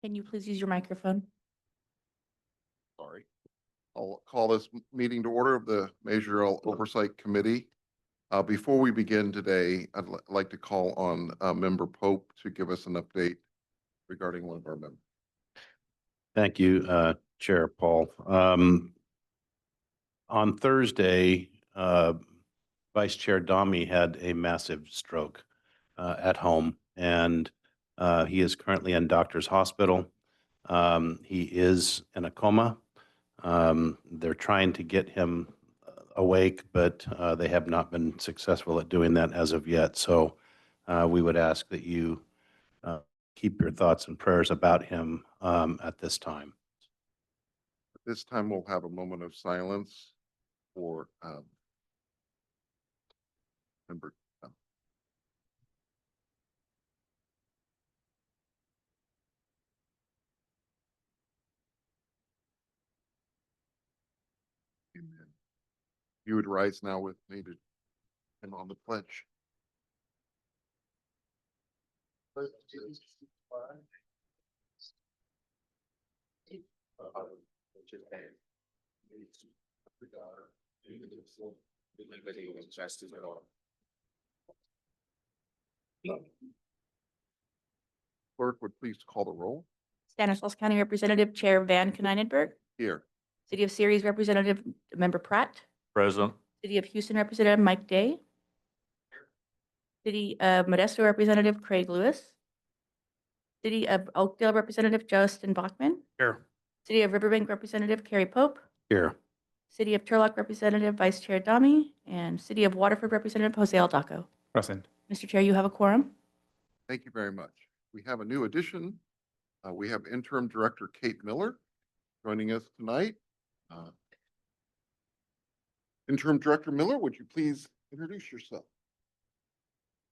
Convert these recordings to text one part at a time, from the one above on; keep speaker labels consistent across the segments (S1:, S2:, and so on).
S1: Can you please use your microphone?
S2: Sorry. I'll call this meeting to order of the Measure Oversight Committee. Before we begin today, I'd like to call on Member Pope to give us an update regarding one of our members.
S3: Thank you, Chair Paul. On Thursday, Vice Chair Dami had a massive stroke at home, and he is currently in doctor's hospital. He is in a coma. They're trying to get him awake, but they have not been successful at doing that as of yet. So we would ask that you keep your thoughts and prayers about him at this time.
S2: At this time, we'll have a moment of silence for member. Amen. You would rise now with me to and on the pledge. Clerk would please call the roll.
S1: Stanislaus County Representative Chair Van Konynenberg.
S2: Here.
S1: City of Ceres Representative Member Pratt.
S4: Present.
S1: City of Houston Representative Mike Day. City of Modesto Representative Craig Lewis. City of Oakdale Representative Justin Bachman.
S4: Here.
S1: City of Riverbank Representative Carrie Pope.
S3: Here.
S1: City of Turlock Representative Vice Chair Dami. And City of Waterford Representative Jose Aldaco.
S4: Present.
S1: Mr. Chair, you have a quorum.
S2: Thank you very much. We have a new addition. We have Interim Director Kate Miller joining us tonight. Interim Director Miller, would you please introduce yourself?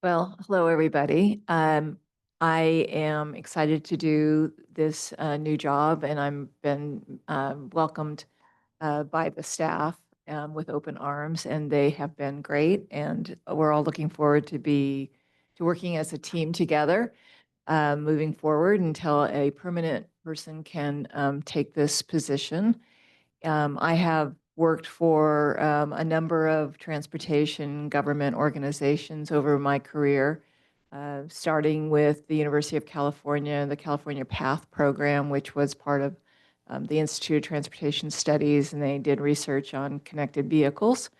S5: Well, hello, everybody. I am excited to do this new job, and I'm been welcomed by the staff with open arms, and they have been great. And we're all looking forward to working as a team together moving forward until a permanent person can take this position. I have worked for a number of transportation government organizations over my career, starting with the University of California, the California PATH program, which was part of the Institute of Transportation Studies, and they did research on connected vehicles.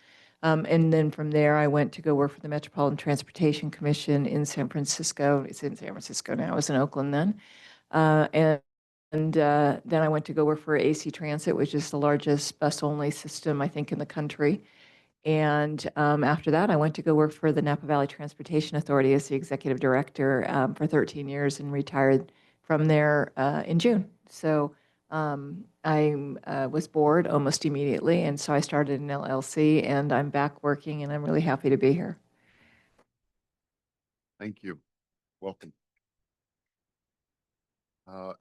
S5: And then from there, I went to go work for the Metropolitan Transportation Commission in San Francisco. It's in San Francisco now. I was in Oakland then. And then I went to go work for AC Transit, which is the largest bus-only system, I think, in the country. And after that, I went to go work for the Napa Valley Transportation Authority as the executive director for 13 years and retired from there in June. So I was bored almost immediately, and so I started an LLC, and I'm back working, and I'm really happy to be here.
S2: Thank you. Welcome.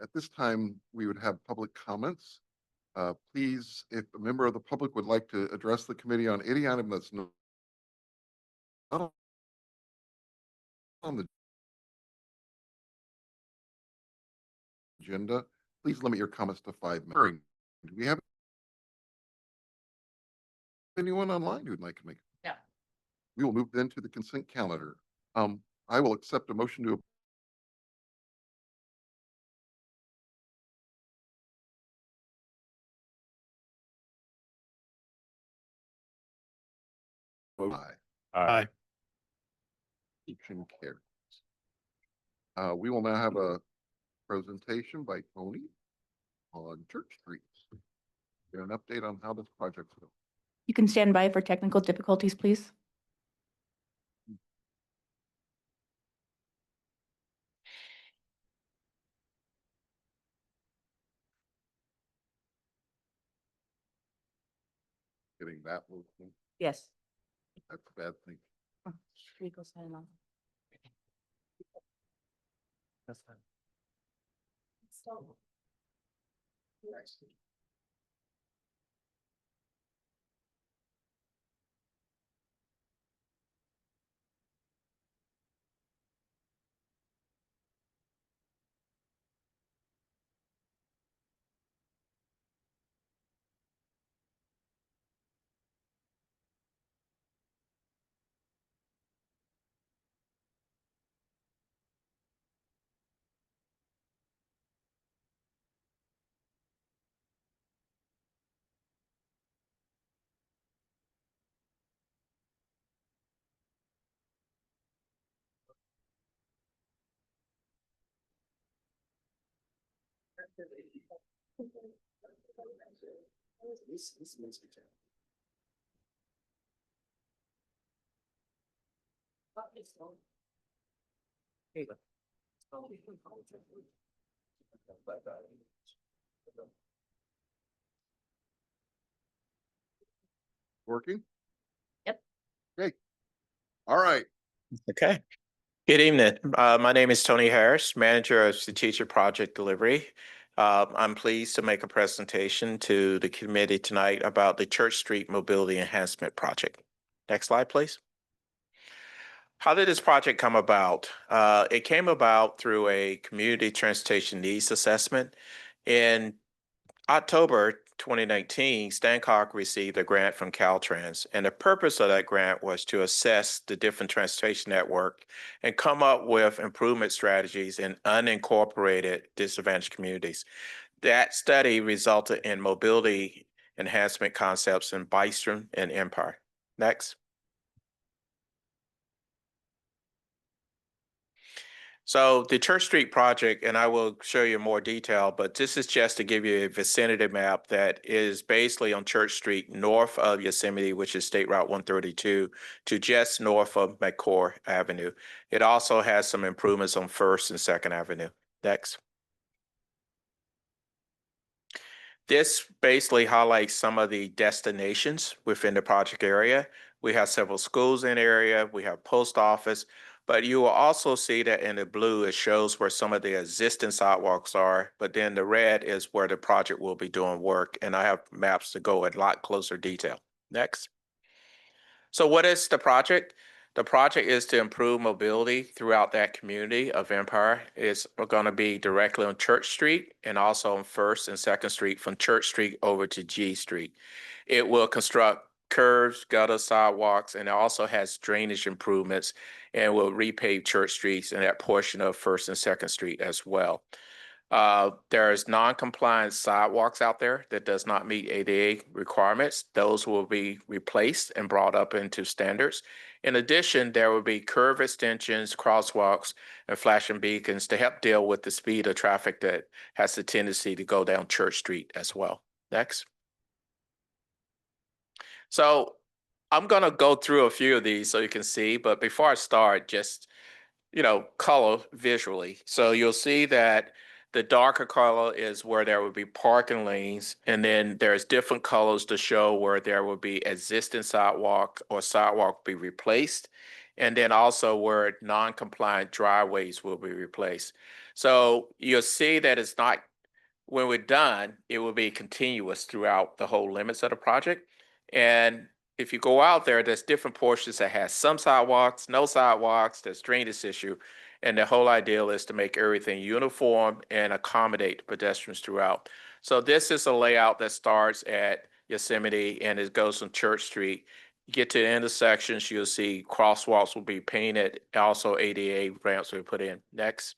S2: At this time, we would have public comments. Please, if a member of the public would like to address the committee on any item that's not on the agenda, please limit your comments to 5 minutes. Do we have anyone online who'd like to make?
S1: No.
S2: We will move then to the consent calendar. I will accept a motion to Aye.
S4: Aye.
S2: Motion carries. We will now have a presentation by Tony on Church Street. Get an update on how this project's going.
S1: You can stand by for technical difficulties, please.
S2: Getting that moving,
S1: Yes.
S2: that's a bad thing.
S1: Should we go sign on?
S4: That's fine.
S2: Working?
S1: Yep.
S2: Okay. All right.
S4: Okay. Good evening. My name is Tony Harris, Manager of Strategic Project Delivery. I'm pleased to make a presentation to the committee tonight about the Church Street Mobility Enhancement Project. Next slide, please. How did this project come about? It came about through a community transportation needs assessment. In October 2019, Stancock received a grant from Caltrans, and the purpose of that grant was to assess the different transportation network and come up with improvement strategies in unincorporated disadvantaged communities. That study resulted in mobility enhancement concepts in Bystrom and Empire. Next. So the Church Street project, and I will show you more detail, but this is just to give you a vicinity map that is basically on Church Street north of Yosemite, which is State Route 132, to just north of McCord Avenue. It also has some improvements on 1st and 2nd Avenue. Next. This basically highlights some of the destinations within the project area. We have several schools in the area, we have post office, but you will also see that in the blue, it shows where some of the existing sidewalks are, but then the red is where the project will be doing work, and I have maps to go in a lot closer detail. Next. So what is the project? The project is to improve mobility throughout that community of Empire. It's going to be directly on Church Street and also on 1st and 2nd Street from Church Street over to G Street. It will construct curves, gutter sidewalks, and it also has drainage improvements and will repave Church Streets and that portion of 1st and 2nd Street as well. There's non-compliant sidewalks out there that does not meet ADA requirements. Those will be replaced and brought up into standards. In addition, there will be curve extensions, crosswalks, and flashing beacons to help deal with the speed of traffic that has the tendency to go down Church Street as well. Next. So I'm going to go through a few of these so you can see, but before I start, just color visually. So you'll see that the darker color is where there will be parking lanes, and then there's different colors to show where there will be existing sidewalk or sidewalk be replaced, and then also where non-compliant driveways will be replaced. So you'll see that it's not, when we're done, it will be continuous throughout the whole limits of the project. And if you go out there, there's different portions that has some sidewalks, no sidewalks, there's drainage issue. And the whole idea is to make everything uniform and accommodate pedestrians throughout. So this is a layout that starts at Yosemite and it goes from Church Street. You get to the intersections, you'll see crosswalks will be painted, also ADA ramps will be put in. Next.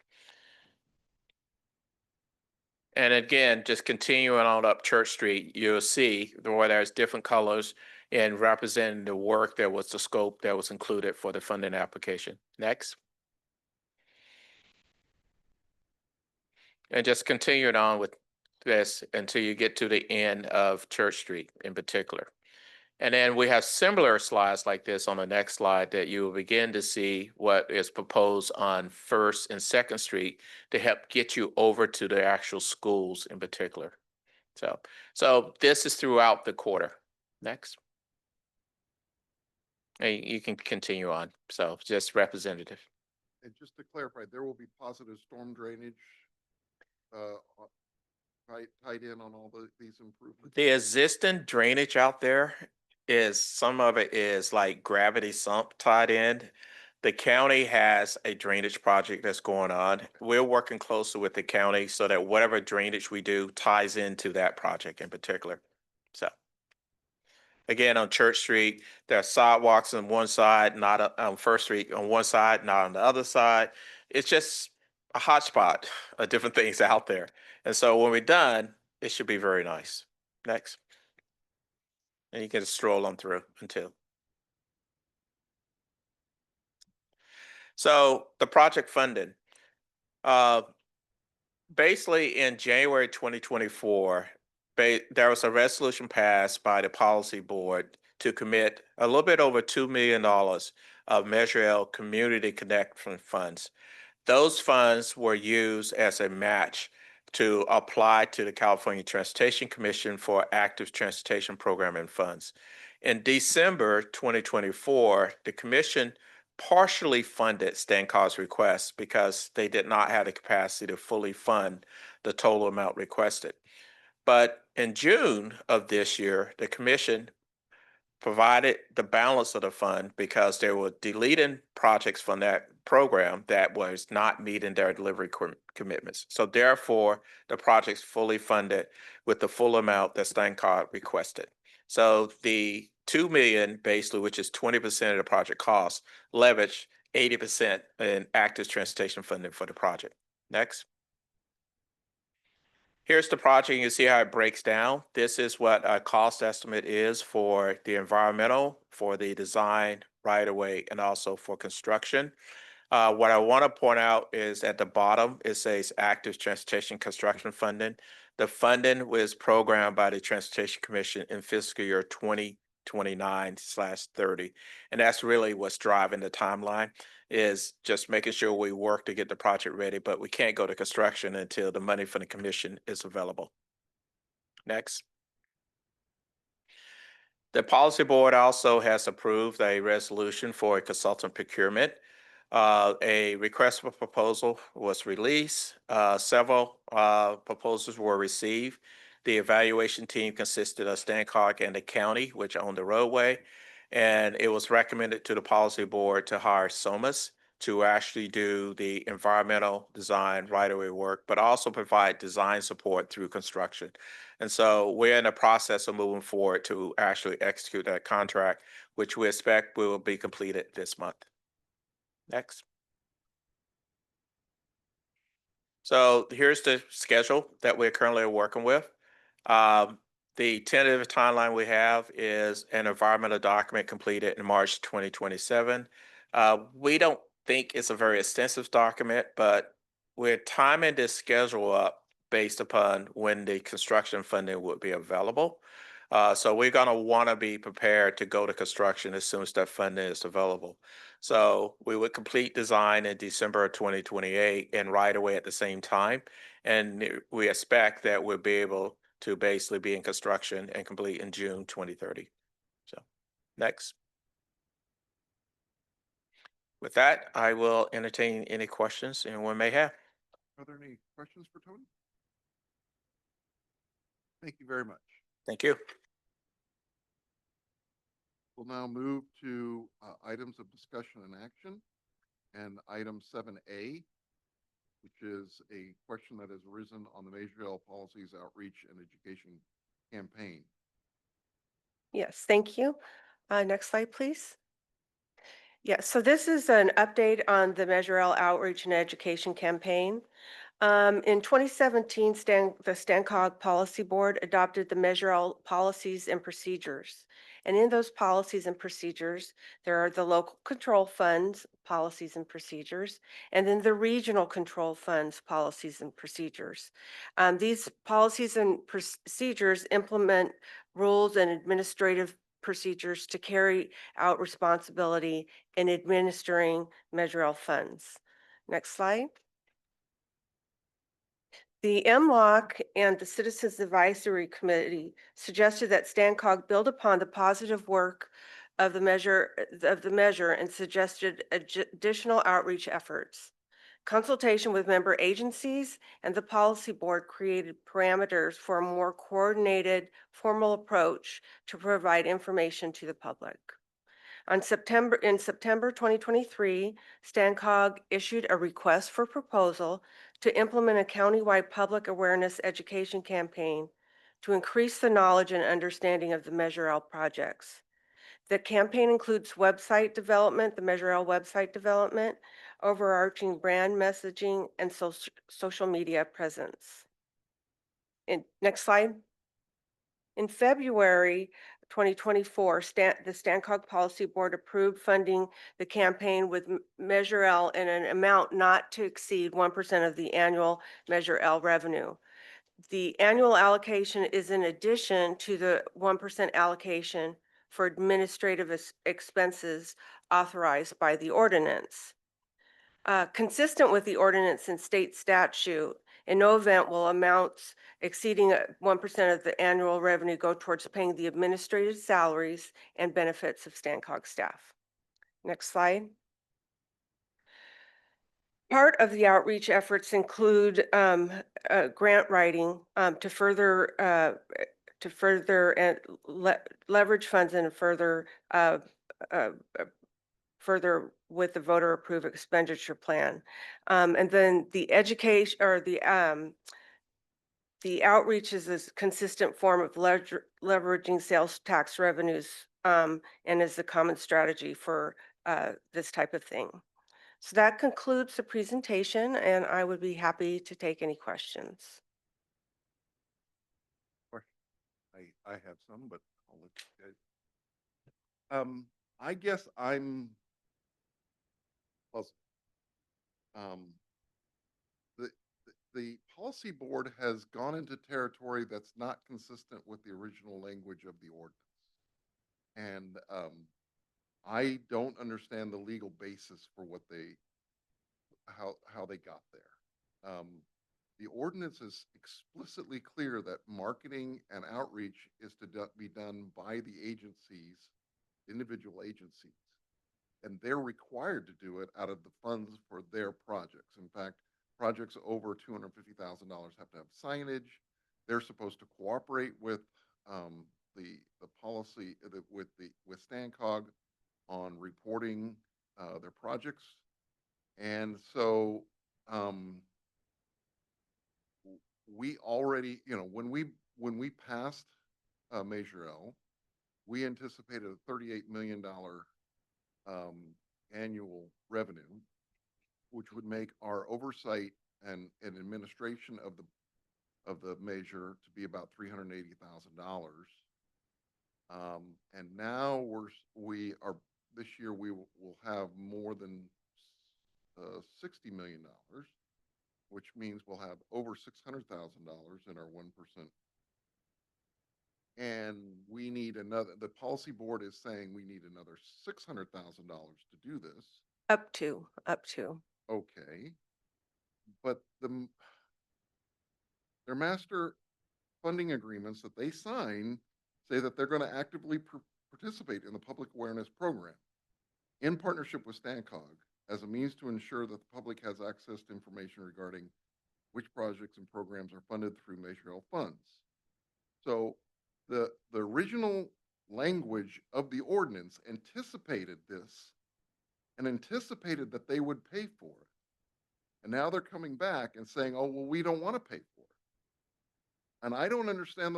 S4: And again, just continuing on up Church Street, you'll see where there's different colors and representing the work that was the scope that was included for the funding application. Next. And just continuing on with this until you get to the end of Church Street in particular. And then we have similar slides like this on the next slide that you will begin to see what is proposed on 1st and 2nd Street to help get you over to the actual schools in particular. So this is throughout the quarter. Next. And you can continue on. So just representative.
S2: And just to clarify, there will be positive storm drainage tied in on all these improvements.
S4: The existing drainage out there is, some of it is like gravity sump tied in. The county has a drainage project that's going on. We're working closely with the county so that whatever drainage we do ties into that project in particular. So again, on Church Street, there are sidewalks on one side, not on 1st Street on one side, not on the other side. It's just a hotspot of different things out there. And so when we're done, it should be very nice. Next. And you can just stroll on through until. So the project funding. Basically, in January 2024, there was a resolution passed by the policy board to commit a little bit over $2 million of Measure L Community Connect funds. Those funds were used as a match to apply to the California Transportation Commission for active transportation program and funds. In December 2024, the commission partially funded StanCog's request because they did not have the capacity to fully fund the total amount requested. But in June of this year, the commission provided the balance of the fund because they were deleting projects from that program that was not meeting their delivery commitments. So therefore, the project's fully funded with the full amount that StanCog requested. So the 2 million basically, which is 20% of the project cost, leveraged 80% in active transportation funding for the project. Next. Here's the project. You can see how it breaks down. This is what a cost estimate is for the environmental, for the design, right of way, and also for construction. What I want to point out is at the bottom, it says active transportation construction funding. The funding was programmed by the Transportation Commission in fiscal year 2029/30. And that's really what's driving the timeline, is just making sure we work to get the project ready, but we can't go to construction until the money from the commission is available. Next. The policy board also has approved a resolution for a consultant procurement. A request for proposal was released. Several proposals were received. The evaluation team consisted of StanCog and the county, which owned the roadway. And it was recommended to the policy board to hire SOMAS to actually do the environmental design right-of-way work, but also provide design support through construction. And so we're in the process of moving forward to actually execute that contract, which we expect will be completed this month. Next. So here's the schedule that we're currently working with. The tentative timeline we have is an environmental document completed in March 2027. We don't think it's a very extensive document, but we're timing this schedule up based upon when the construction funding would be available. So we're going to want to be prepared to go to construction as soon as that funding is available. So we would complete design in December of 2028 and right away at the same time. And we expect that we'll be able to basically be in construction and complete in June 2030. So next. With that, I will entertain any questions anyone may have.
S2: Are there any questions for Tony? Thank you very much.
S4: Thank you.
S2: We'll now move to items of discussion and action. And item 7A, which is a question that has arisen on the Measure L Policies Outreach and Education Campaign.
S6: Yes, thank you. Next slide, please. Yes, so this is an update on the Measure L Outreach and Education Campaign. In 2017, the StanCog Policy Board adopted the Measure L Policies and Procedures. And in those policies and procedures, there are the local control funds, policies and procedures, and then the regional control funds, policies and procedures. These policies and procedures implement rules and administrative procedures to carry out responsibility in administering Measure L funds. Next slide. The MLOC and the Citizens Advisory Committee suggested that StanCog build upon the positive work of the measure and suggested additional outreach efforts. Consultation with member agencies and the policy board created parameters for a more coordinated, formal approach to provide information to the public. In September 2023, StanCog issued a request for proposal to implement a countywide public awareness education campaign to increase the knowledge and understanding of the Measure L projects. The campaign includes website development, the Measure L website development, overarching brand messaging, and social media presence. Next slide. In February 2024, the StanCog Policy Board approved funding the campaign with Measure L in an amount not to exceed 1% of the annual Measure L revenue. The annual allocation is in addition to the 1% allocation for administrative expenses authorized by the ordinance. Consistent with the ordinance and state statute, in no event will amounts exceeding 1% of the annual revenue go towards paying the administrative salaries and benefits of StanCog staff. Next slide. Part of the outreach efforts include grant writing to further leverage funds and further with the voter approved expenditure plan. And then the education or the outreach is a consistent form of leveraging sales tax revenues and is the common strategy for this type of thing. So that concludes the presentation, and I would be happy to take any questions.
S2: I have some, but I'll let you guys. I guess I'm puzzled. The policy board has gone into territory that's not consistent with the original language of the ordinance. And I don't understand the legal basis for what how they got there. The ordinance is explicitly clear that marketing and outreach is to be done by the agencies, individual agencies, and they're required to do it out of the funds for their projects. In fact, projects over $250,000 have to have signage. They're supposed to cooperate with the policy with StanCog on reporting their projects, and so we already, when we passed Measure L, we anticipated a $38 million annual revenue, which would make our oversight and administration of the measure to be about $380,000. And now this year we will have more than $60 million, which means we'll have over $600,000 in our 1%. And we need the policy board is saying we need another $600,000 to do this.
S6: Up to.
S2: Okay. But their master funding agreements that they sign say that they're going to actively participate in the public awareness program in partnership with StanCog as a means to ensure that the public has access to information regarding which projects and programs are funded through Measure L funds. So the original language of the ordinance anticipated this and anticipated that they would pay for it. And now they're coming back and saying, oh, well, we don't want to pay for it. And I don't understand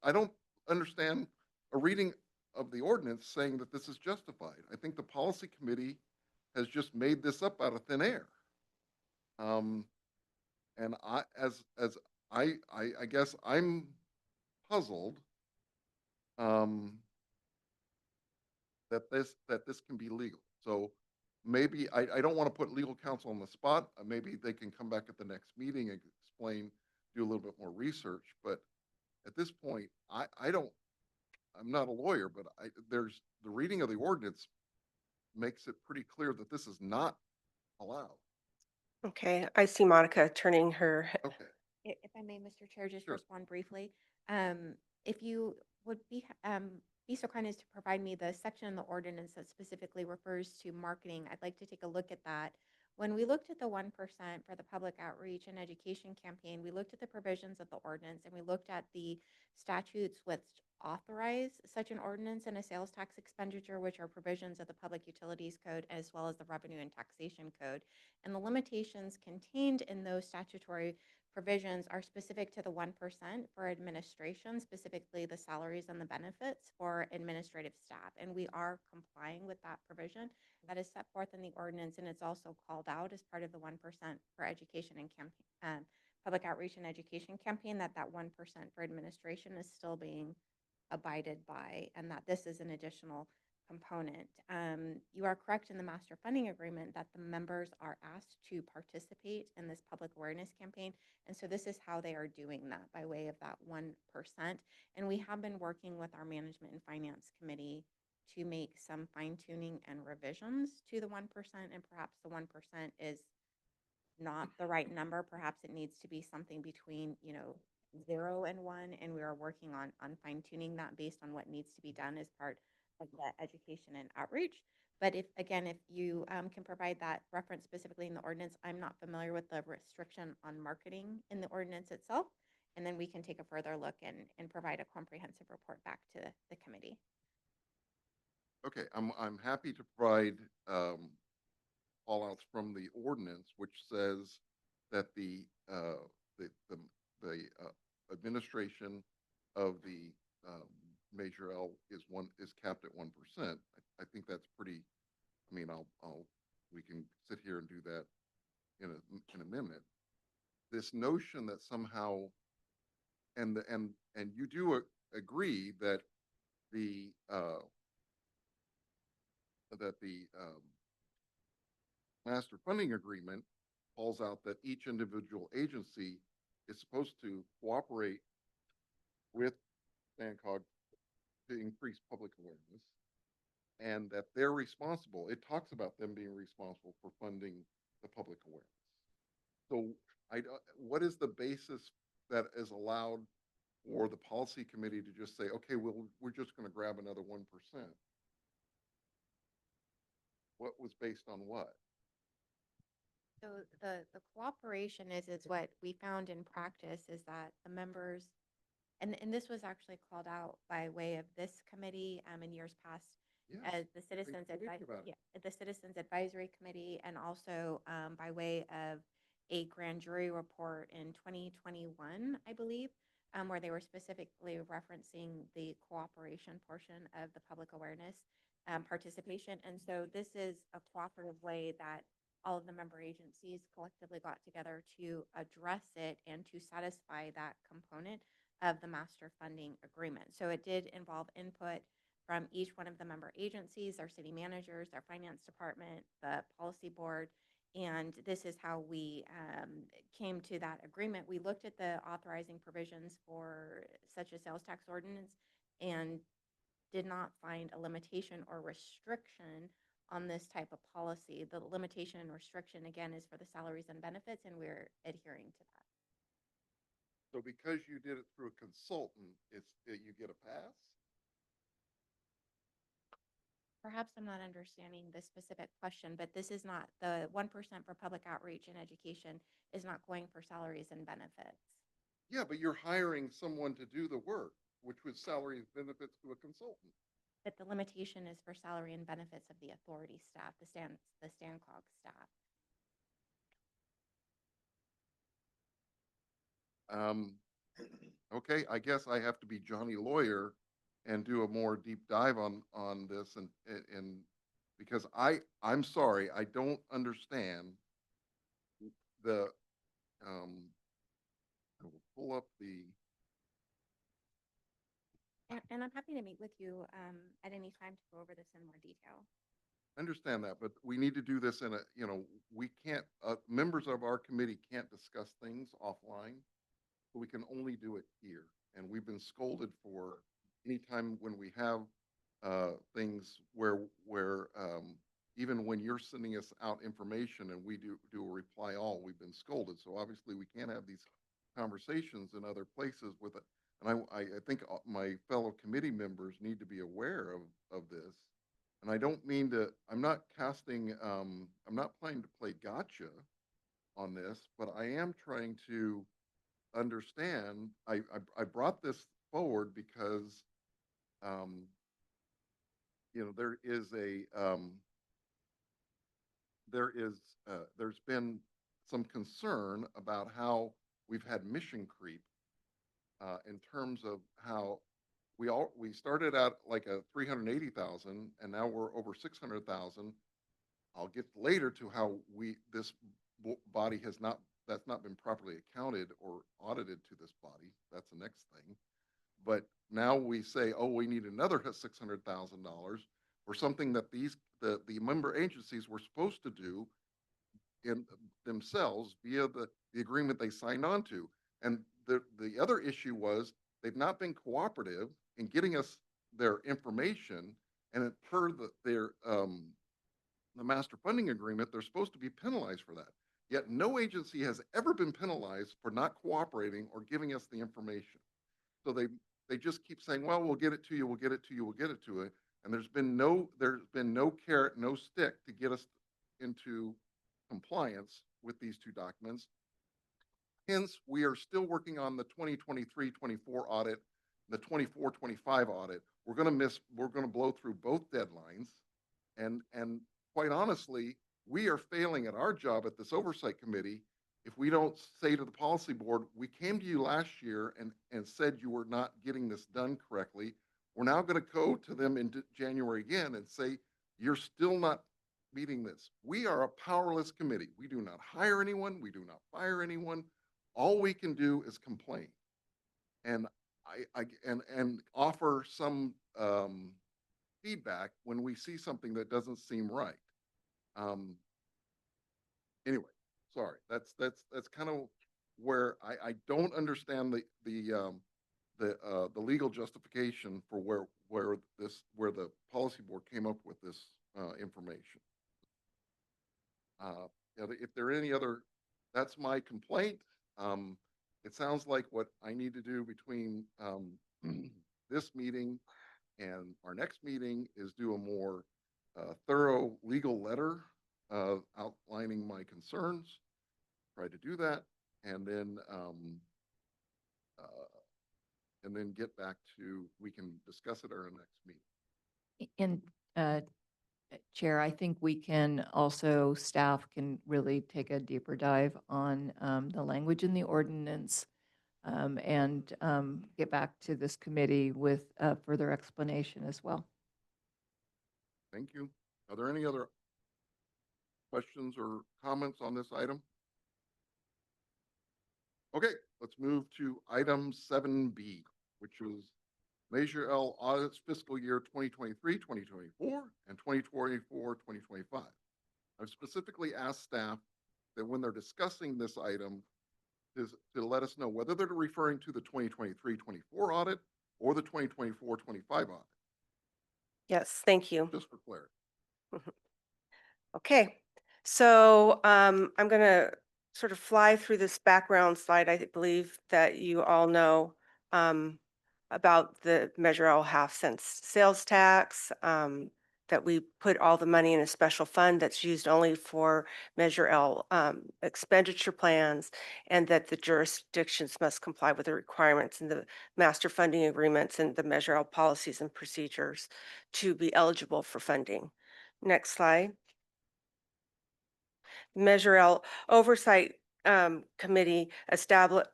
S2: I don't understand a reading of the ordinance saying that this is justified. I think the policy committee has just made this up out of thin air. And I guess I'm puzzled that this can be legal. So maybe I don't want to put legal counsel on the spot. Maybe they can come back at the next meeting and explain, do a little bit more research. But at this point, I'm not a lawyer, but the reading of the ordinance makes it pretty clear that this is not allowed.
S6: Okay, I see Monica turning her.
S2: Okay.
S7: If I may, Mr. Chair, just
S2: Sure.
S7: respond briefly. If you would be so kind as to provide me the section in the ordinance that specifically refers to marketing, I'd like to take a look at that. When we looked at the 1% for the public outreach and education campaign, we looked at the provisions of the ordinance and we looked at the statutes which authorize such an ordinance and a sales tax expenditure, which are provisions of the Public Utilities Code as well as the Revenue and Taxation Code. And the limitations contained in those statutory provisions are specific to the 1% for administration, specifically the salaries and the benefits for administrative staff. And we are complying with that provision that is set forth in the ordinance, and it's also called out as part of the 1% for education and public outreach and education campaign, that 1% for administration is still being abided by, and that this is an additional component. You are correct in the master funding agreement that the members are asked to participate in this public awareness campaign. And so this is how they are doing that, by way of that 1%. And we have been working with our management and finance committee to make some fine tuning and revisions to the 1%. And perhaps the 1% is not the right number. Perhaps it needs to be something between, 0 and 1. And we are working on fine tuning that based on what needs to be done as part of the education and outreach. But if you can provide that reference specifically in the ordinance, I'm not familiar with the restriction on marketing in the ordinance itself. And then we can take a further look and provide a comprehensive report back to the committee.
S2: Okay, I'm happy to provide fallouts from the ordinance, which says that the administration of the Measure L is capped at 1%. I think that's pretty. I mean, we can sit here and do that in a minute. This notion that somehow, and you do agree that the master funding agreement calls out that each individual agency is supposed to cooperate with StanCog to increase public awareness, and that they're responsible. It talks about them being responsible for funding the public awareness. So what is the basis that is allowed for the policy committee to just say, okay, we're just going to grab another 1%? What was based on what?
S7: So the cooperation is what we found in practice is that the members, and this was actually called out by way of this committee in years past as the the Citizens Advisory Committee, and also by way of a grand jury report in 2021, I believe, where they were specifically referencing the cooperation portion of the public awareness participation. And so this is a cooperative way that all of the member agencies collectively got together to address it and to satisfy that component of the master funding agreement. So it did involve input from each one of the member agencies, our city managers, our finance department, the policy board, and this is how we came to that agreement. We looked at the authorizing provisions for such a sales tax ordinance and did not find a limitation or restriction on this type of policy. The limitation and restriction, again, is for the salaries and benefits, and we're adhering to that.
S2: So because you did it through a consultant, you get a pass?
S7: Perhaps I'm not understanding the specific question, but this is not, the 1% for public outreach and education is not going for salaries and benefits.
S2: Yeah, but you're hiring someone to do the work, which was salary and benefits to a consultant.
S7: But the limitation is for salary and benefits of the authority staff, the StanCog staff.
S2: Okay, I guess I have to be Johnny Lawyer and do a more deep dive on this, and because I'm sorry, I don't understand the I will pull up the.
S7: And I'm happy to meet with you at any time to go over this in more detail.
S2: Understand that, but we need to do this in a, we can't, members of our committee can't discuss things offline. We can only do it here. And we've been scolded for anytime when we have things where even when you're sending us out information and we do a reply all, we've been scolded. So obviously we can't have these conversations in other places with it. And I think my fellow committee members need to be aware of this. And I don't mean to, I'm not planning to play gotcha on this, but I am trying to understand. I brought this forward because, there's been some concern about how we've had mission creep in terms of how we started out like a 380,000 and now we're over 600,000. I'll get later to how this body that's not been properly accounted or audited to this body. That's the next thing. But now we say, oh, we need another $600,000 for something that the member agencies were supposed to do in themselves via the agreement they signed on to. And the other issue was they've not been cooperative in getting us their information, and per the master funding agreement, they're supposed to be penalized for that. Yet no agency has ever been penalized for not cooperating or giving us the information. So they just keep saying, well, we'll get it to you, we'll get it to you, we'll get it to it. And there's been no carrot, no stick to get us into compliance with these two documents. Hence, we are still working on the 2023-24 audit, the 24-25 audit. We're going to blow through both deadlines. And quite honestly, we are failing at our job at this oversight committee if we don't say to the policy board, we came to you last year and said you were not getting this done correctly. We're now going to go to them in January again and say, you're still not meeting this. We are a powerless committee. We do not hire anyone. We do not fire anyone. All we can do is complain and and offer some feedback when we see something that doesn't seem right. Anyway, sorry. That's kind of where I don't understand the legal justification for where the policy board came up with this information. If there are any other, that's my complaint. It sounds like what I need to do between this meeting and our next meeting is do a more thorough legal letter outlining my concerns. Try to do that, and then get back to, we can discuss it at our next meeting.
S5: And Chair, I think we can also, staff can really take a deeper dive on the language in the ordinance and get back to this committee with further explanation as well.
S2: Thank you. Are there any other questions or comments on this item? Okay, let's move to item 7B, which is Measure L audits fiscal year 2023, 2024, and 2024, 2025. I've specifically asked staff that when they're discussing this item is to let us know whether they're referring to the 2023-24 audit or the 2024-25 audit.
S6: Yes, thank you.
S2: Just for clarity.
S6: Okay, so I'm going to sort of fly through this background slide. I believe that you all know about the Measure L half-cent sales tax, that we put all the money in a special fund that's used only for Measure L expenditure plans, and that the jurisdictions must comply with the requirements in the master funding agreements and the Measure L policies and procedures to be eligible for funding. Next slide. Measure L Oversight Committee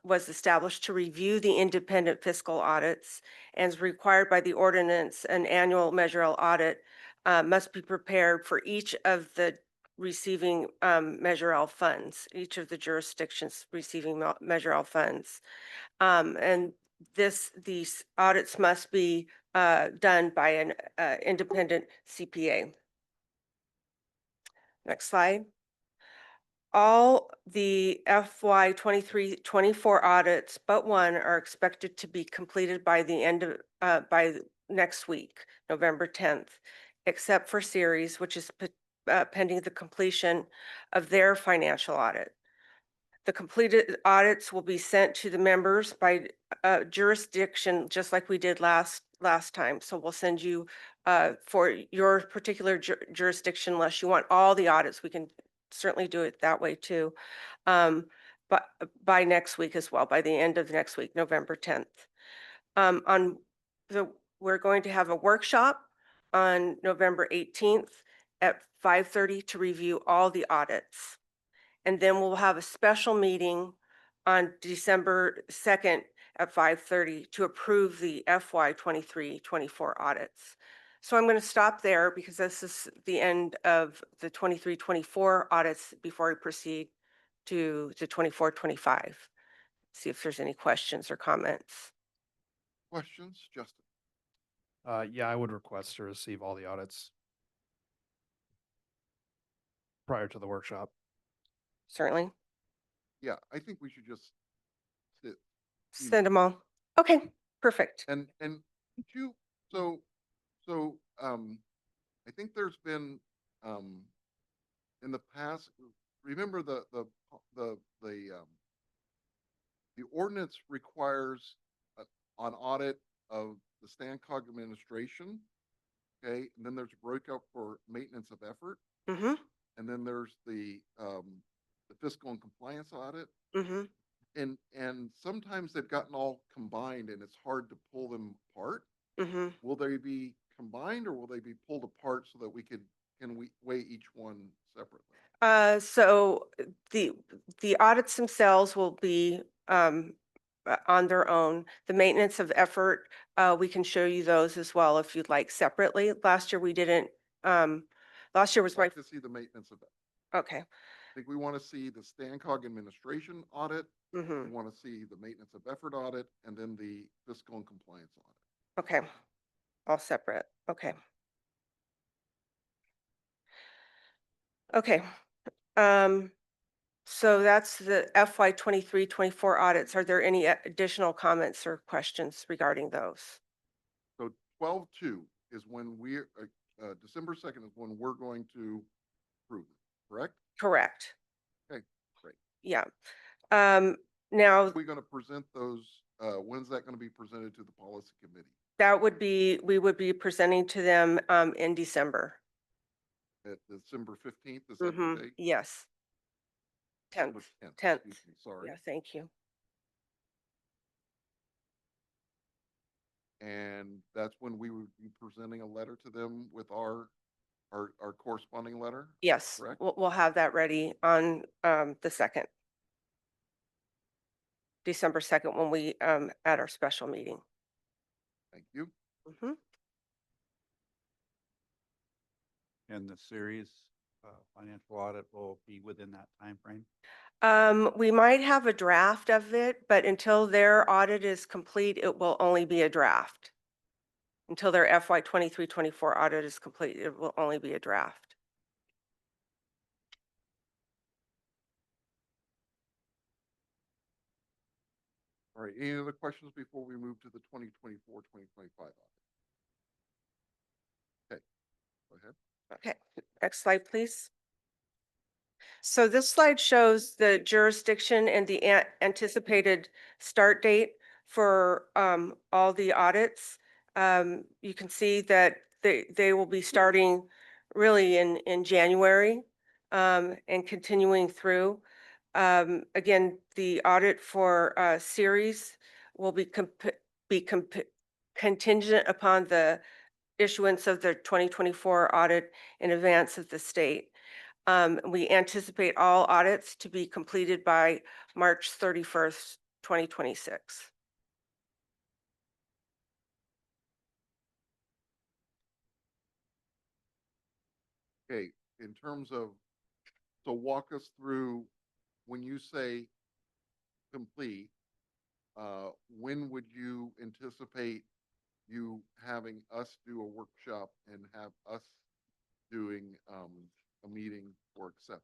S6: was established to review the independent fiscal audits, and is required by the ordinance. An annual Measure L audit must be prepared for each of the receiving Measure L funds, each of the jurisdictions receiving Measure L funds. And these audits must be done by an independent CPA. Next slide. All the FY 23-24 audits but one are expected to be completed by the end of next week, November 10th, except for Series, which is pending the completion of their financial audit. The completed audits will be sent to the members by jurisdiction, just like we did last time. So we'll send you for your particular jurisdiction, unless you want all the audits, we can certainly do it that way too. But by next week as well, by the end of next week, November 10th. We're going to have a workshop on November 18th at 5:30 to review all the audits. And then we'll have a special meeting on December 2nd at 5:30 to approve the FY 23-24 audits. So I'm going to stop there because this is the end of the 23-24 audits before we proceed to the 24-25. See if there's any questions or comments.
S2: Questions? Justin?
S8: Yeah, I would request to receive all the audits prior to the workshop.
S6: Certainly.
S2: Yeah, I think we should just sit.
S6: Send them all. Okay, perfect.
S2: And could you, so, I think there's been, in the past, remember the ordinance requires an audit of the Stancog administration. Okay, and then there's a breakout for maintenance of effort.
S6: Mm-hmm,
S2: And then there's the fiscal and compliance audit.
S6: mm-hmm.
S2: And sometimes they've gotten all combined and it's hard to pull them apart.
S6: Mm-hmm.
S2: Will they be combined or will they be pulled apart so that we can we weigh each one separately?
S6: So the audits themselves will be on their own. The maintenance of effort, we can show you those as well if you'd like separately. Last year we didn't, last year was
S2: I'd
S6: my,
S2: like to see the maintenance of it.
S6: okay.
S2: I think we want to see the Stancog administration audit.
S6: Mm-hmm.
S2: We want to see the maintenance of effort audit and then the fiscal and compliance audit.
S6: Okay, all separate. Okay. Okay. So that's the FY 23-24 audits. Are there any additional comments or questions regarding those?
S2: So 12/2 is when December 2nd is when we're going to approve it, correct?
S6: Correct.
S2: Okay, great.
S6: Yeah. Now
S2: We're going to present those, when's that going to be presented to the policy committee?
S6: that would be, we would be presenting to them in December.
S2: At December 15th, is that
S6: Mm-hmm.
S2: the date?
S6: Yes. 10th.
S2: December
S6: 10th.
S2: Excuse me, sorry.
S6: Yeah, thank you.
S2: And that's when we would be presenting a letter to them with our corresponding letter?
S6: Yes,
S2: Correct?
S6: we'll have that ready on the 2nd. December 2nd when we at our special meeting.
S2: Thank you.
S6: Mm-hmm.
S9: And the series financial audit will be within that time frame.
S6: We might have a draft of it, but until their audit is complete, it will only be a draft. Until their FY 23-24 audit is complete, it will only be a draft.
S2: All right, any other questions before we move to the 2024-2025 audit? Okay, go ahead.
S6: Okay, next slide, please. So this slide shows the jurisdiction and the anticipated start date for all the audits. You can see that they will be starting really in January and continuing through. Again, the audit for series will be contingent upon the issuance of the 2024 audit in advance of the state. We anticipate all audits to be completed by March 31st, 2026.
S2: Okay, in terms of, so walk us through, when you say complete, when would you anticipate you having us do a workshop and have us doing a meeting for acceptance?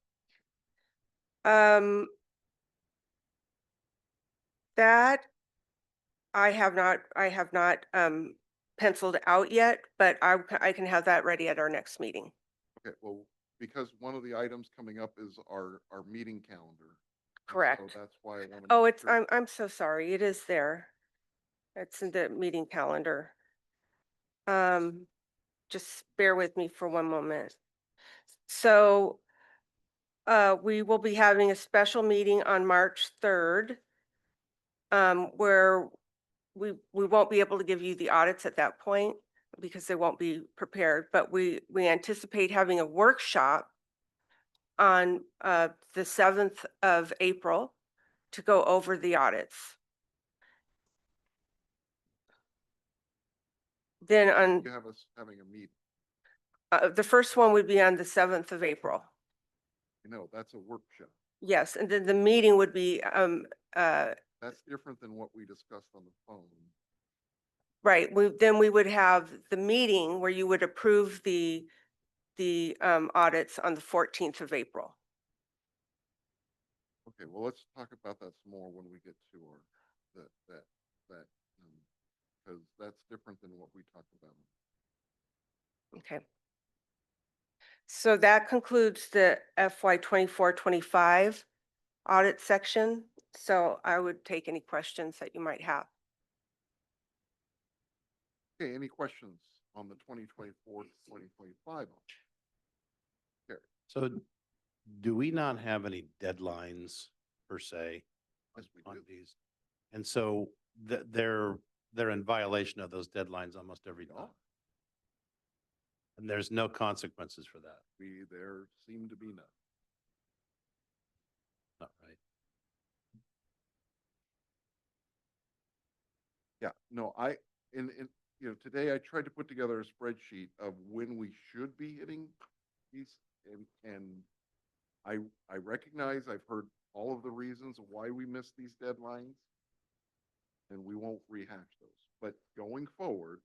S6: That I have not penciled out yet, but I can have that ready at our next meeting.
S2: Okay, well, because one of the items coming up is our meeting calendar. and
S6: Correct.
S2: So that's why I want to.
S6: Oh, I'm so sorry. It is there. It's in the meeting calendar. Just bear with me for one moment. So we will be having a special meeting on March 3rd, where we won't be able to give you the audits at that point because they won't be prepared, but we anticipate having a workshop on the 7th of April to go over the audits. Then on
S2: You have us having a meeting.
S6: the first one would be on the 7th of April.
S2: That's a workshop.
S6: Yes, and then the meeting would be
S2: That's different than what we discussed on the phone.
S6: Right, then we would have the meeting where you would approve the audits on the 14th of April.
S2: Okay, well, let's talk about that some more when we get to our, that, because that's different than what we talked about.
S6: Okay. So that concludes the FY 24-25 audit section. So I would take any questions that you might have.
S2: Okay, any questions on the 2024-2025?
S3: So do we not have any deadlines per se
S2: Yes, we
S3: on
S2: do.
S3: these? And so they're in violation of those deadlines almost every
S2: We
S3: time.
S2: are.
S3: And there's no consequences for that.
S2: There seem to be none.
S3: Not right.
S2: Yeah, no, today I tried to put together a spreadsheet of when we should be hitting these, and I recognize I've heard all of the reasons why we missed these deadlines, and we won't rehash those. But going forward,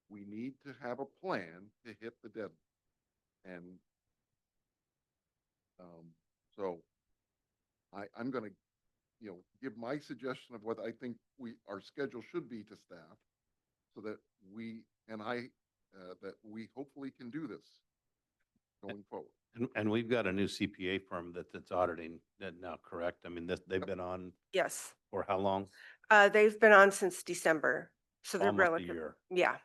S2: we need to have a plan to hit the deadline. And so I'm going to, give my suggestion of what I think our schedule should be to staff, so that that we hopefully can do this going forward.
S3: And we've got a new CPA firm that's auditing that now, correct? I mean, they've been on
S6: Yes,
S3: for how long?
S6: they've been on since December. So they're
S3: Almost a
S6: relative.
S3: year.
S6: Yeah.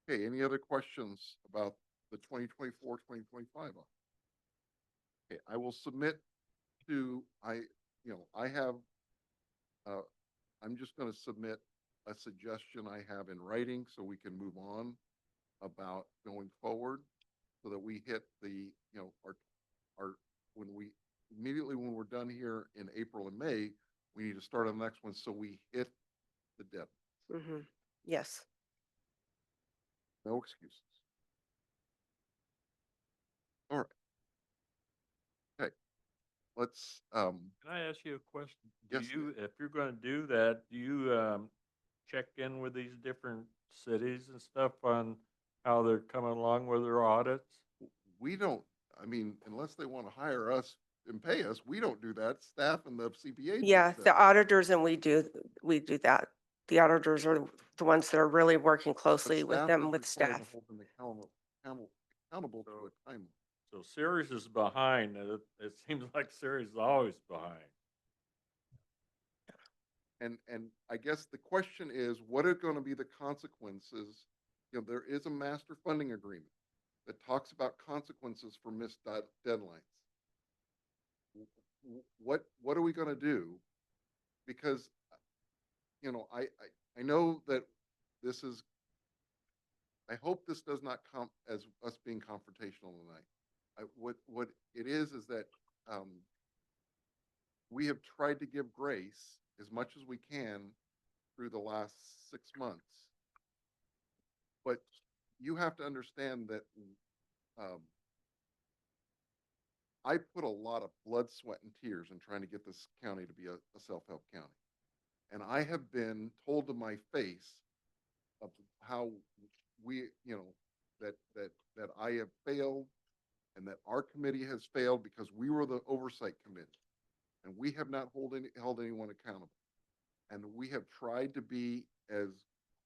S2: Okay, any other questions about the 2024-2025? Okay, I will submit I have, I'm just going to submit a suggestion I have in writing so we can move on about going forward, so that we hit immediately when we're done here in April and May, we need to start on the next one so we hit the deadline.
S6: Yes.
S2: No excuses. All right. Okay. Let's,
S10: Can I ask you a question? Do
S2: Yes,
S10: you, if you're gonna do that, do you, check in with these different cities and stuff on how they're coming along with their audits?
S2: we don't, unless they want to hire us and pay us, we don't do that. Staff and the CPA.
S6: Yeah,
S2: does
S6: the
S2: that.
S6: auditors and we do that. The auditors are the ones that are really working
S2: But
S6: closely with
S2: staff
S6: them,
S2: is
S6: with
S2: required to
S6: staff.
S2: hold them accountable to a timeline.
S10: So Ceres is behind, and it seems like Ceres is always behind.
S2: And I guess the question is, what are going to be the consequences? There is a master funding agreement that talks about consequences for missed deadlines. What are we going to do? Because, I know that this is, I hope this does not come as us being confrontational tonight. What it is that we have tried to give grace as much as we can through the last 6 months. But you have to understand that I put a lot of blood, sweat, and tears in trying to get this county to be a self-help county. And I have been told to my face of how that I have failed, and that our committee has failed because we were the oversight committee, and we have not held anyone accountable. And we have tried to be as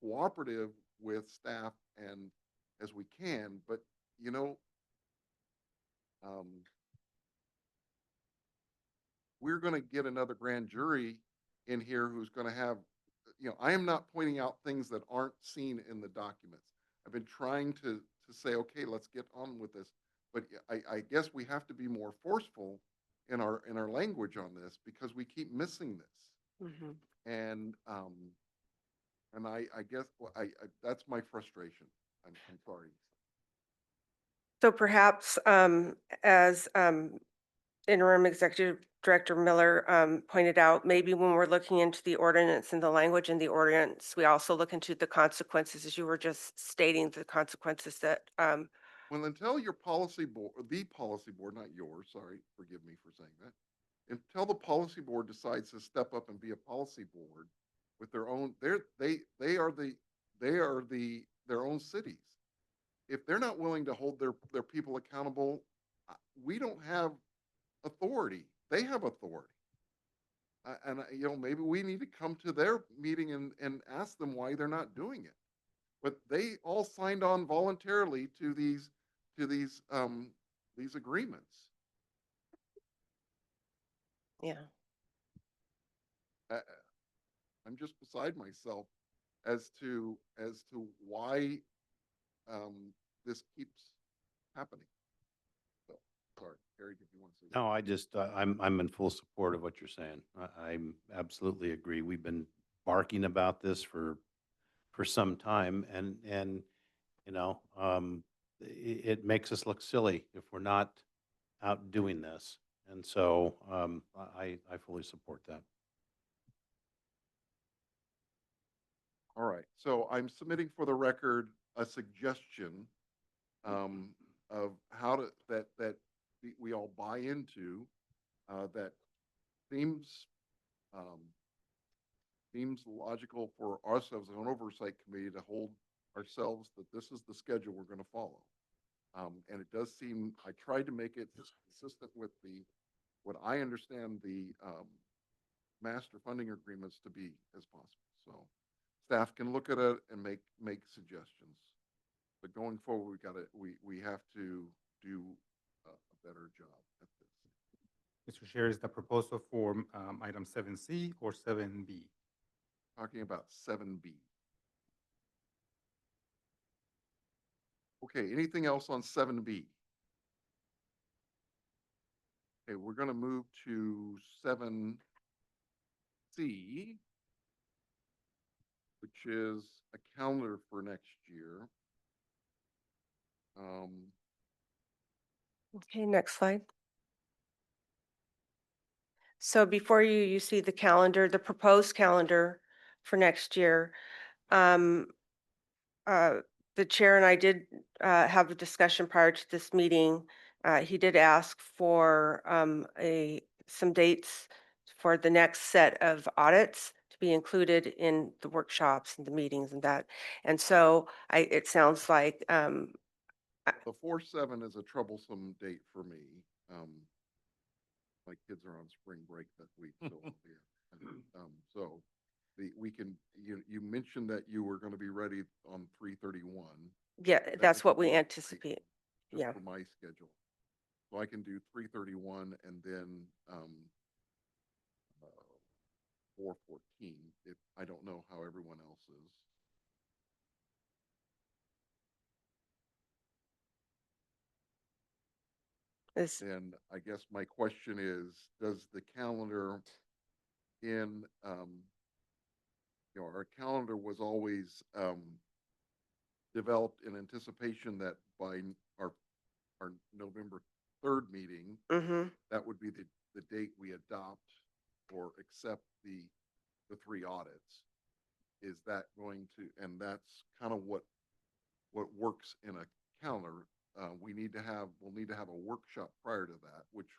S2: cooperative with staff and as we can, but we're going to get another grand jury in here who's going to have, I am not pointing out things that aren't seen in the documents. I've been trying to say, okay, let's get on with this. But I guess we have to be more forceful in our language on this, because we keep missing this. And I guess that's my frustration. I'm sorry.
S6: So perhaps as Interim Executive Director Miller pointed out, maybe when we're looking into the ordinance and the language in the ordinance, we also look into the consequences, as you were just stating, the consequences that.
S2: Well, until your policy board, the policy board, not yours, sorry, forgive me for saying that. until the policy board decides to step up and be a policy board with their own, they are their own cities. If they're not willing to hold their people accountable, we don't have authority. They have authority. You know, maybe we need to come to their meeting and ask them why they're not doing it. But they all signed on voluntarily to these agreements.
S6: Yeah.
S2: I'm just beside myself as to why this keeps happening. So, sorry, Harry, if you want to say
S3: No, I just, I'm in full support of what you're saying. I absolutely agree. We've been barking about this for some time, and, you know, it makes us look silly if we're not out doing this. And so, I fully support that.
S2: All right, so I'm submitting for the record a suggestion of how to, that we all buy into, that seems, seems logical for us as an oversight committee to hold ourselves that this is the schedule we're going to follow. And it does seem, I tried to make it consistent with what I understand the master funding agreements to be as possible. So staff can look at it and make suggestions. But going forward, we have to do a better job at this.
S11: Mr. Chair, is the proposal for item 7C or 7B?
S2: Talking about 7B. Okay, anything else on 7B? Okay, we're going to move to 7C, which is a calendar for next year.
S6: Okay, next slide. So before you see the calendar, the proposed calendar for next year. The chair and I did have a discussion prior to this meeting. He did ask for some dates for the next set of audits to be included in the workshops and the meetings and that. And so it sounds like
S2: The 4/7 is a troublesome date for me. My kids are on spring break that week, so yeah. So we can, you mentioned that you were going to be ready on 3/31.
S6: yeah,
S2: That
S6: that's
S2: would
S6: what
S2: be
S6: we
S2: great,
S6: anticipate.
S2: just
S6: Yeah.
S2: for my schedule. So I can do 3/31 and then 4/14 if I don't know how everyone else is. And I guess my question is, does the calendar in, our calendar was always developed in anticipation that by our November 3rd meeting,
S6: Mm-hmm.
S2: that would be the date we adopt or accept the 3 audits. Is that going to, and that's kind of what works in a calendar. We'll need to have a workshop prior to that, which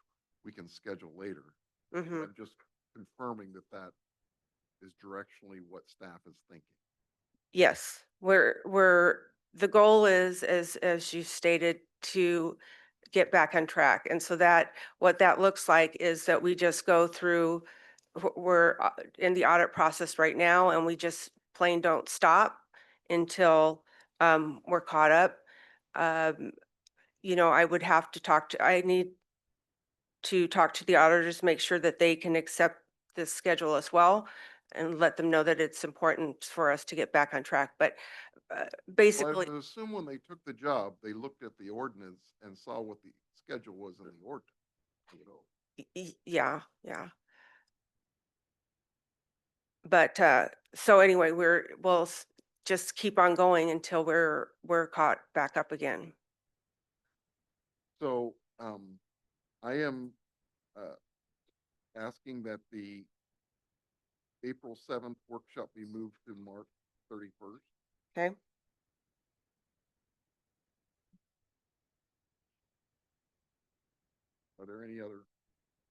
S2: we can schedule later.
S6: Mm-hmm.
S2: I'm just confirming that is directionally what staff is thinking.
S6: Yes, the goal is, as you stated, to get back on track. And so what that looks like is that we just go through, we're in the audit process right now, and we just plain don't stop until we're caught up. I would have to I need to talk to the auditors, make sure that they can accept this schedule as well, and let them know that it's important for us to get back on track. But
S2: Well, I
S6: basically,
S2: would assume when they took the job, they looked at the ordinance and saw what the schedule was in the ordinance.
S6: yeah. But so anyway, we'll just keep on going until we're caught back up again.
S2: So I am asking that the April 7th workshop be moved to March 31st.
S6: Okay.
S2: Are there any other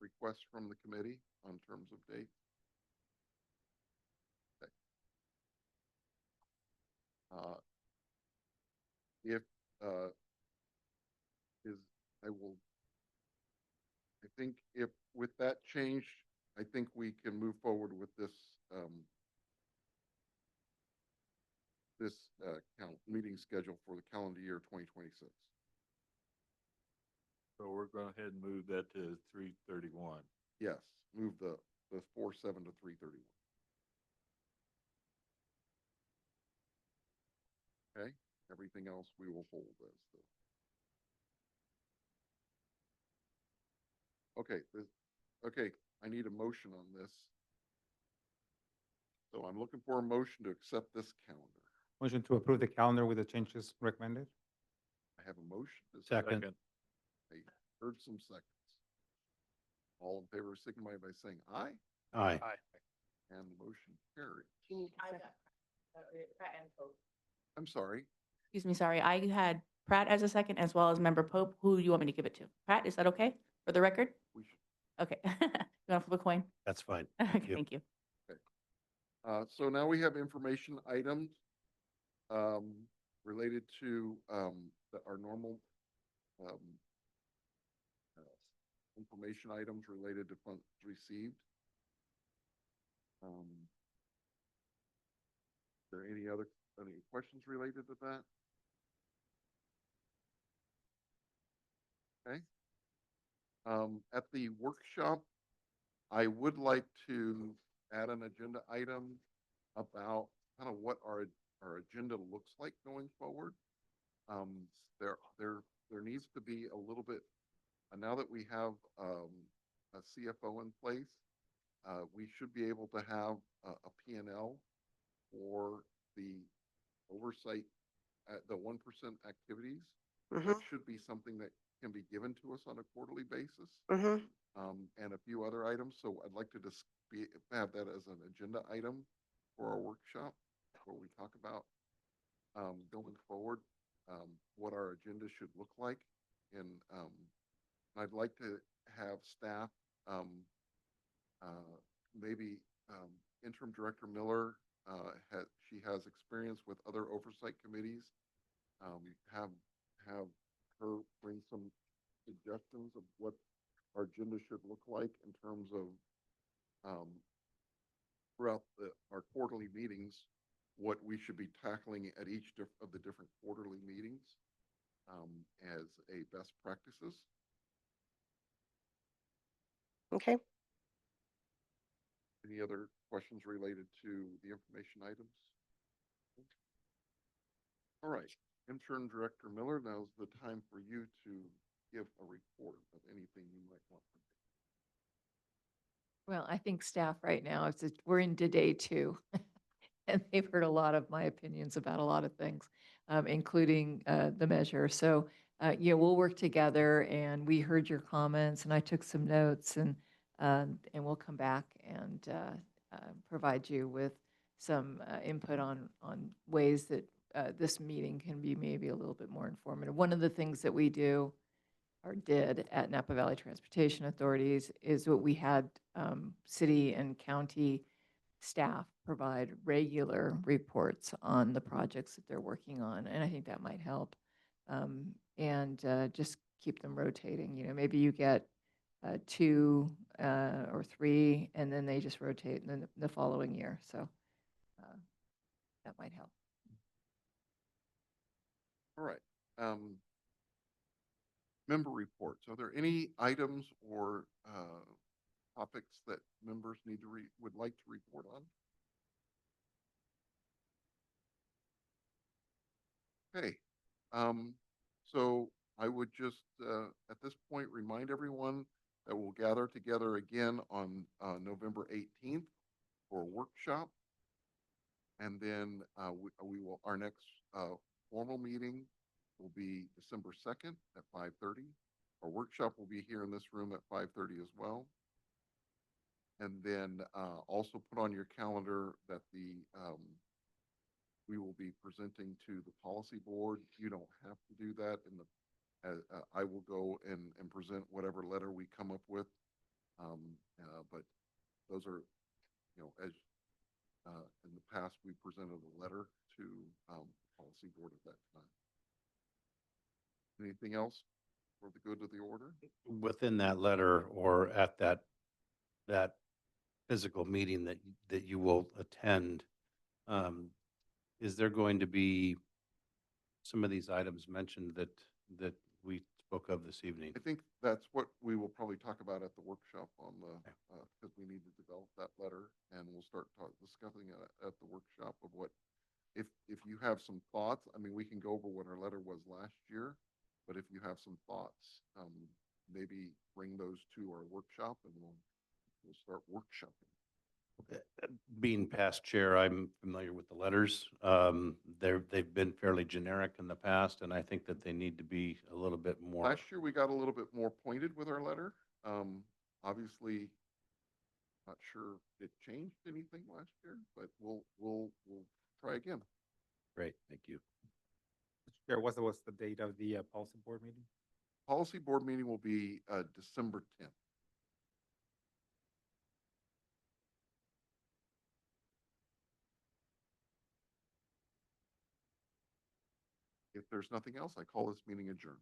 S2: requests from the committee on terms of dates? Okay. If, I think if with that change, I think we can move forward with this, meeting schedule for the calendar year 2026.
S10: So we're going ahead and move that to 3/31.
S2: Yes, move the 4/7 to 3/31. Okay, everything else we will hold as the. Okay, I need a motion on this. So I'm looking for a motion to accept this calendar.
S11: Motion to approve the calendar with the changes recommended.
S2: I have a motion.
S3: Second.
S2: I heard some seconds. All in favor signify by saying aye,
S3: Aye.
S2: and the motion carried.
S1: Pratt and Pope.
S2: I'm sorry,
S1: Excuse me, sorry. I had Pratt as a second as well as Member Pope. Who do you want me to give it to? Pratt, is that okay for the record?
S2: we should.
S1: Okay. You want to flip a coin?
S3: That's fine.
S1: Okay,
S3: Thank you.
S1: thank you.
S2: So now we have information items related to our normal information items related to funds received. Are there any questions related to that? Okay. At the workshop, I would like to add an agenda item about kind of what our agenda looks like going forward. There needs to be a little bit, now that we have a CFO in place, we should be able to have a P&L for the oversight at the 1% activities. That should be something that can be given to us on a quarterly basis. And a few other items. So I'd like to just have that as an agenda item for our workshop, where we talk about going forward, what our agenda should look like. And I'd like to have staff, maybe Interim Director Miller, she has experience with other oversight committees. Have her bring some suggestions of what our agenda should look like in terms of throughout our quarterly meetings, what we should be tackling at each of the different quarterly meetings as a best practices.
S6: Okay.
S2: Any other questions related to the information items? All right, Interim Director Miller, now's the time for you to give a report of anything you might want to do.
S5: Well, I think staff right now, we're into day 2. And they've heard a lot of my opinions about a lot of things, including the measure. So, we'll work together, and we heard your comments, and I took some notes, and we'll come back and provide you with some input on ways that this meeting can be maybe a little bit more informative. One of the things that we do or did at Napa Valley Transportation Authorities is what we had city and county staff provide regular reports on the projects that they're working on, and I think that might help. And just keep them rotating. Maybe you get 2 or 3, and then they just rotate in the following year. So that might help.
S2: All right. Member reports. Are there any items or topics that members would like to report on? Okay. So I would just at this point remind everyone that we'll gather together again on November 18th for a workshop, and then our next formal meeting will be December 2nd at 5:30. Our workshop will be here in this room at 5:30 as well. And then also put on your calendar that we will be presenting to the policy board. You don't have to do that. I will go and present whatever letter we come up with But those are, as in the past, we presented a letter to policy board at that time. Anything else for the good of the order?
S3: Within that letter or at that physical meeting that you will attend, is there going to be some of these items mentioned that we spoke of this evening?
S2: I think that's what we will probably talk about at the workshop on the, because we need to develop that letter, and we'll start discussing it at the workshop of what, if you have some thoughts, I mean, we can go over what our letter was last year, but if you have some thoughts, maybe bring those to our workshop and we'll start workshopping.
S3: Being past chair, I'm familiar with the letters. They've been fairly generic in the past, and I think that they need to be a little bit more.
S2: Last year, we got a little bit more pointed with our letter. Obviously, not sure it changed anything last year, but we'll try again.
S3: Great, thank you.
S11: Mr. Chair, what was the date of the policy board meeting?
S2: Policy board meeting will be December 10th. If there's nothing else, I call this meeting adjourned.